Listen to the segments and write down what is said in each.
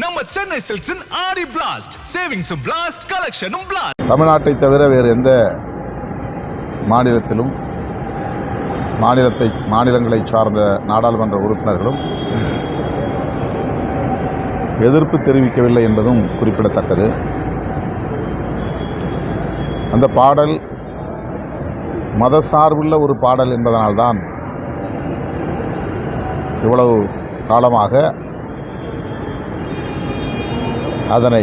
நம்ம சென்னை சில்க்ஸின் ஆடி blast சேவிங்ஸும் blast கலெக்ஷனும் blast. தமிழ்நாட்டை தவிர வேறு எந்த மாநிலத்திலும் மாநிலங்களை சார்ந்த நாடாளுமன்ற உறுப்பினர்களும் எதிர்ப்பு தெரிவிக்கவில்லை என்பதும் குறிப்பிடத்தக்கது. அந்த பாடல் மதசார்புள்ள ஒரு பாடல் என்பதனால்தான் இவ்வளவு காலமாக அதனை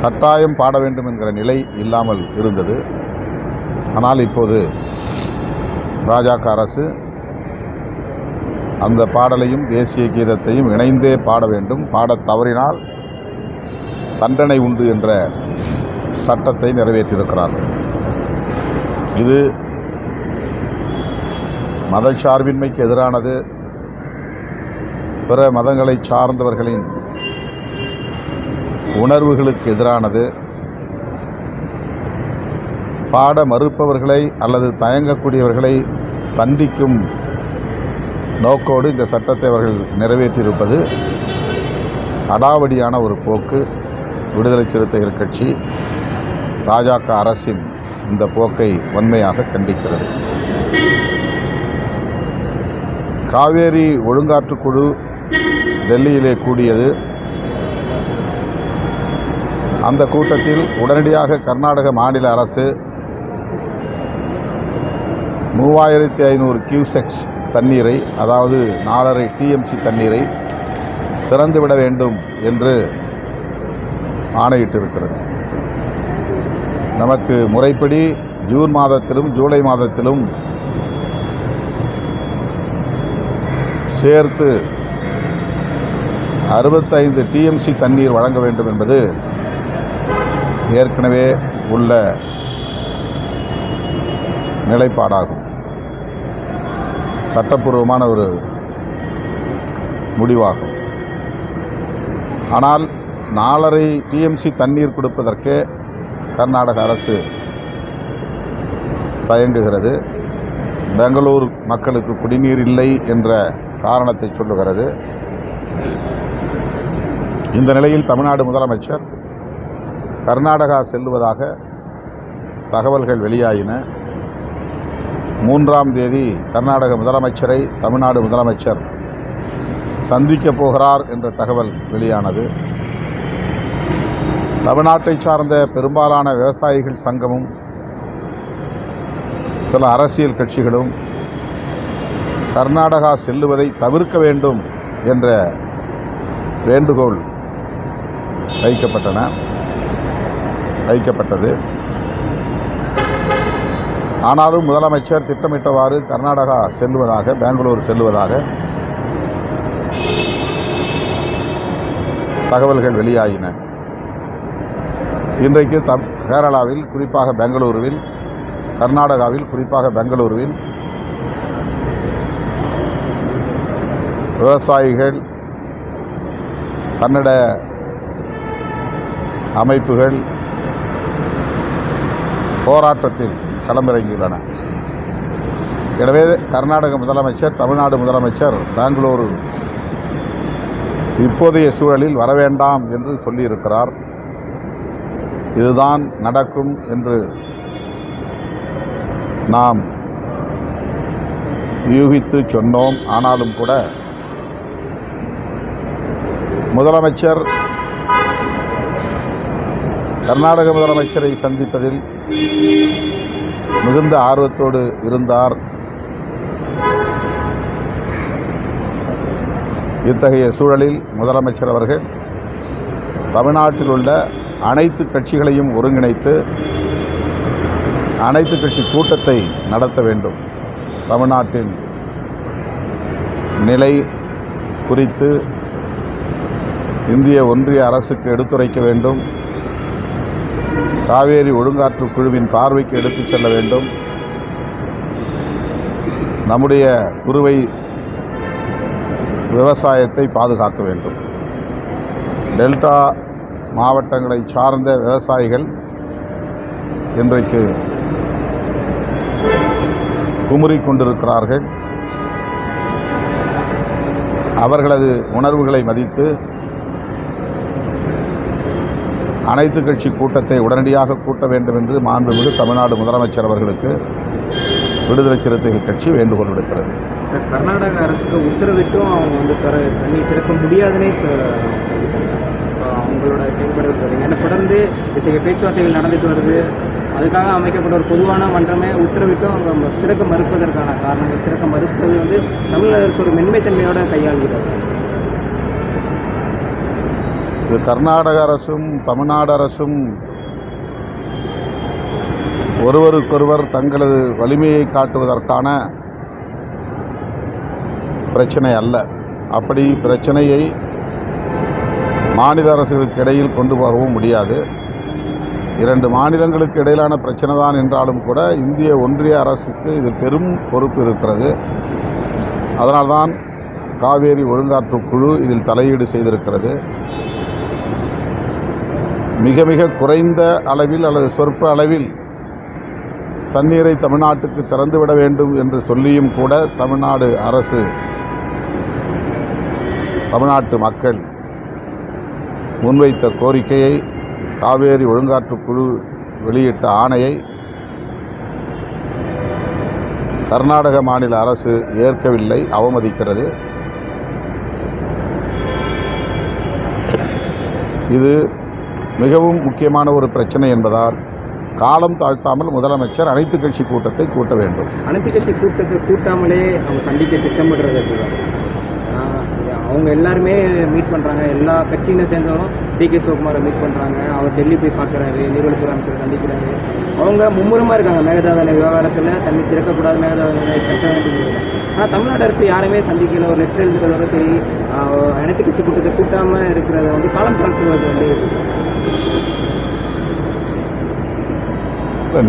கட்டாயம் பாட வேண்டும் என்கிற நிலை இல்லாமல் இருந்தது. ஆனால் இப்போது பாஜக அரசு அந்த பாடலையும் தேசிய கீதத்தையும் இணைந்தே பாட வேண்டும், பாடத் தவறினால் தண்டனை உண்டு என்ற சட்டத்தை நிறைவேற்றியிருக்கிறார்கள். இது மதச்சார்பின்மைக்கு எதிரானது, பிற மதங்களை சார்ந்தவர்களின் உணர்வுகளுக்கு எதிரானது, பாட மறுப்பவர்களை அல்லது தயங்கக்கூடியவர்களை தண்டிக்கும் நோக்கோடு இந்த சட்டத்தை அவர்கள் நிறைவேற்றியிருப்பது அடாவடியான ஒரு போக்கு. விடுதலை சிறுத்தைகள் கட்சி பாஜக அரசின் இந்த போக்கை வன்மையாக கண்டிக்கிறது. காவேரி ஒழுங்காற்றுக்குழு டெல்லியிலே கூடியது. அந்த கூட்டத்தில் உடனடியாக கர்நாடக மாநில அரசு 3500 கியூசெக்ஸ் தண்ணீரை, அதாவது 4.5 TMC தண்ணீரை திறந்துவிட வேண்டும் என்று ஆணையிட்டிருக்கிறது. நமக்கு முறைப்படி ஜூன் மாதத்திலும் ஜூலை மாதத்திலும் சேர்த்து 65 TMC தண்ணீர் வழங்க வேண்டும் என்பது ஏற்கனவே உள்ள நிலைப்பாடாகும். சட்டப்பூர்வமான ஒரு முடிவாகும். ஆனால் 4.5 TMC தண்ணீர் கொடுப்பதற்கே கர்நாடக அரசு தயங்குகிறது. பெங்களூர் மக்களுக்கு குடிநீர் இல்லை என்ற காரணத்தை சொல்லுகிறது. இந்த நிலையில் தமிழ்நாடு முதலமைச்சர் கர்நாடகா செல்லுவதாக தகவல்கள் வெளியாயின. 3ஆம் தேதி கர்நாடக முதலமைச்சரை தமிழ்நாடு முதலமைச்சர் சந்திக்கப் போகிறார் என்ற தகவல் வெளியானது. தமிழ்நாட்டை சார்ந்த பெரும்பாலான விவசாயிகள் சங்கமும் சில அரசியல் கட்சிகளும் கர்நாடகா செல்லுவதை தவிர்க்க வேண்டும் என்ற வேண்டுகோள் வைக்கப்பட்டது. ஆனாலும் முதலமைச்சர் திட்டமிட்டவாறு கர்நாடகா செல்லுவதாக, பெங்களூர் செல்லுவதாக தகவல்கள் வெளியாகின. இன்றைக்கு கேரளாவில், குறிப்பாக பெங்களூருவில், கர்நாடகாவில், குறிப்பாக பெங்களூருவில் விவசாயிகள், கன்னட அமைப்புகள் போராட்டத்தில் களமிறங்கியுள்ளன. எனவே கர்நாடக முதலமைச்சர், தமிழ்நாடு முதலமைச்சர் பெங்களூரு இப்போதைய சூழலில் வரவேண்டாம் என்று சொல்லியிருக்கிறார். இதுதான் நடக்கும் என்று நாம் யூகித்து சொன்னோம். ஆனாலும் கூட முதலமைச்சர் கர்நாடக முதலமைச்சரை சந்திப்பதில் மிகுந்த ஆர்வத்தோடு இருந்தார். இத்தகைய சூழலில் முதலமைச்சர் அவர்கள் தமிழ்நாட்டில் உள்ள அனைத்து கட்சிகளையும் ஒருங்கிணைத்து அனைத்து கட்சி கூட்டத்தை நடத்த வேண்டும். தமிழ்நாட்டின் நிலை குறித்து இந்திய ஒன்றிய அரசுக்கு எடுத்துரைக்க வேண்டும். காவேரி ஒழுங்காற்று குழுவின் பார்வைக்கு எடுத்துச் செல்ல வேண்டும். நம்முடைய குறுவை விவசாயத்தை பாதுகாக்க வேண்டும். டெல்டா மாவட்டங்களை சார்ந்த விவசாயிகள் இன்றைக்கு குமுறிக் கொண்டிருக்கிறார்கள். அவர்களது உணர்வுகளை மதித்து அனைத்து கட்சி கூட்டத்தை உடனடியாக கூட்ட வேண்டும் என்று மாண்புமிகு தமிழ்நாடு முதலமைச்சர் அவர்களுக்கு விடுதலை சிறுத்தைகள் கட்சி வேண்டுகோள் விடுக்கிறது. கர்நாடக அரசுக்கு உத்தரவிட்டும் அவங்க வந்து தண்ணி திறக்க முடியாதுன்னே அவங்களோட செயல்படுறது. ஏன்னா தொடர்ந்து இத்தகைய பேச்சுவார்த்தைகள் நடந்துட்டு வருது. அதுக்காக அமைக்கப்பட்ட ஒரு பொதுவான மன்றமே உத்தரவிட்டும் அவங்க திறக்க மறுப்பதற்கான காரணங்கள், திறக்க மறுப்பது வந்து தமிழக அரசு ஒரு மென்மைத்தன்மையோட கையாள்கிறது. இது கர்நாடக அரசும் தமிழ்நாடு அரசும் ஒருவருக்கொருவர் தங்களது வலிமையை காட்டுவதற்கான பிரச்சனை அல்ல. அப்படி பிரச்சனையை மாநில அரசுகளுக்கு இடையில் கொண்டு போகவும் முடியாது. இரண்டு மாநிலங்களுக்கு இடையிலான பிரச்சனை தான் என்றாலும் கூட இந்திய ஒன்றிய அரசுக்கு இது பெரும் பொறுப்பு இருக்கிறது. அதனால்தான் காவேரி ஒழுங்காற்று குழு இதில் தலையீடு செய்திருக்கிறது. மிக மிக குறைந்த அளவில் அல்லது சொற்ப அளவில் தண்ணீரை தமிழ்நாட்டுக்கு திறந்துவிட வேண்டும் என்று சொல்லியும் கூட தமிழ்நாடு அரசு, தமிழ்நாட்டு மக்கள் முன்வைத்த கோரிக்கையை, காவேரி ஒழுங்காற்று குழு வெளியிட்ட ஆணையை கர்நாடக மாநில அரசு ஏற்கவில்லை, அவமதிக்கிறது. இது மிகவும் முக்கியமான ஒரு பிரச்சனை என்பதால் காலம் தாழ்த்தாமல் முதலமைச்சர் அனைத்து கட்சி கூட்டத்தை கூட்ட வேண்டும். அனைத்து கட்சி கூட்டத்தை கூட்டாமலே அவங்க சந்திக்க திட்டமிடுறது. அவங்க எல்லாருமே மீட் பண்ணுறாங்க, எல்லா கட்சியிலும் சேர்ந்தவரும் டி.கே. சிவகுமாரை மீட் பண்ணுறாங்க. அவர் டெல்லி போய் பார்க்குறாரு, நீர்வளத்துறை அமைச்சர் சந்திக்கிறாரு. அவங்க மும்முரமாக இருக்காங்க மேகதாது விவகாரத்தில் தண்ணி திறக்கக்கூடாது, மேகதாது கட்ட வேண்டும். ஆனால் தமிழ்நாடு அரசு யாருமே சந்திக்கல. ஒரு லெட்டர் எழுதுறதோட சரி, அனைத்து கட்சி கூட்டத்தை கூட்டாமல் இருக்கிறத வந்து காலம் தாழ்த்துவது வந்து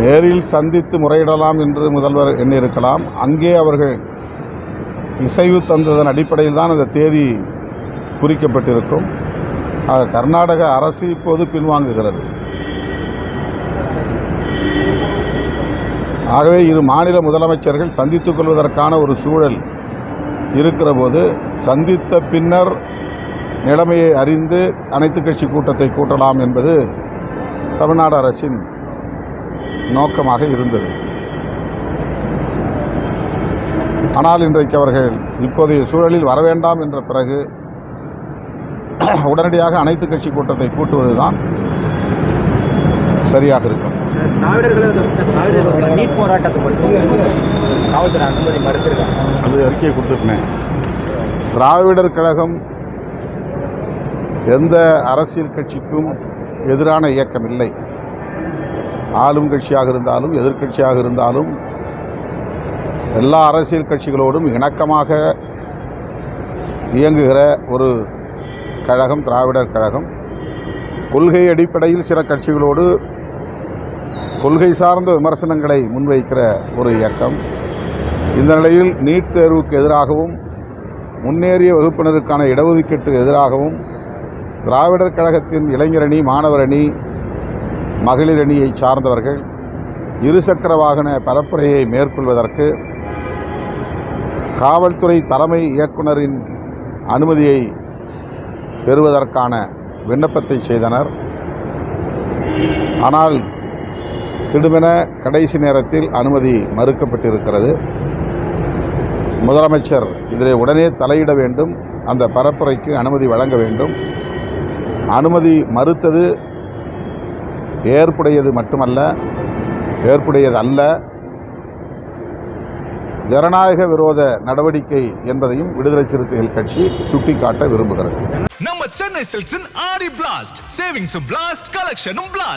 நேரில் சந்தித்து முறையிடலாம் என்று முதல்வர் எண்ணியிருக்கலாம். அங்கே அவர்கள் இசைவு தந்ததன் அடிப்படையில் தான் அந்த தேதி குறிக்கப்பட்டிருக்கும். கர்நாடக அரசு இப்போது பின்வாங்குகிறது. ஆகவே இரு மாநில முதலமைச்சர்கள் சந்தித்துக் கொள்வதற்கான ஒரு சூழல் இருக்கிற போது சந்தித்த பின்னர் நிலைமையை அறிந்து அனைத்து கட்சி கூட்டத்தை கூட்டலாம் என்பது தமிழ்நாடு அரசின் நோக்கமாக இருந்தது. ஆனால் இன்றைக்கு அவர்கள் இப்போதைய சூழலில் வரவேண்டாம் என்ற பிறகு உடனடியாக அனைத்து கட்சி கூட்டத்தை கூட்டுவதுதான் சரியாக இருக்கும். நீட் போராட்டத்தை காவல்துறை அனுமதி மறுத்திருக்காங்க. அது அறிக்கையை கொடுத்துருக்கேன். திராவிடர் கழகம் எந்த அரசியல் கட்சிக்கும் எதிரான இயக்கம் இல்லை. ஆளும் கட்சியாக இருந்தாலும் எதிர்க்கட்சியாக இருந்தாலும் எல்லா அரசியல் கட்சிகளோடும் இணக்கமாக இயங்குகிற ஒரு கழகம் திராவிடர் கழகம். கொள்கை அடிப்படையில் சில கட்சிகளோடு கொள்கை சார்ந்த விமர்சனங்களை முன்வைக்கிற ஒரு இயக்கம். இந்த நிலையில் நீட் தேர்வுக்கு எதிராகவும் முன்னேறிய வகுப்பினருக்கான இடஒதுக்கீட்டுக்கு எதிராகவும் திராவிடர் கழகத்தின் இளைஞரணி, மாணவர் அணி, மகளிர் அணியை சார்ந்தவர்கள் இருசக்கர வாகன பரப்புரையை மேற்கொள்வதற்கு காவல்துறை தலைமை இயக்குனரின் அனுமதியை பெறுவதற்கான விண்ணப்பத்தை செய்தனர். ஆனால் திடுமென கடைசி நேரத்தில் அனுமதி மறுக்கப்பட்டிருக்கிறது. முதலமைச்சர் இதில் உடனே தலையிட வேண்டும், அந்த பரப்புரைக்கு அனுமதி வழங்க வேண்டும். அனுமதி மறுத்தது ஏற்புடையது மட்டுமல்ல, ஏற்புடையதல்ல, ஜனநாயக விரோத நடவடிக்கை என்பதையும் விடுதலை சிறுத்தைகள் கட்சி சுட்டிக்காட்ட விரும்புகிறது. நம்ம சென்னை சில்க்ஸின் ஆடி பிளாஸ்ட், சேவிங்ஸும் பிளாஸ்ட், கலெக்ஷனும் பிளாஸ்ட்.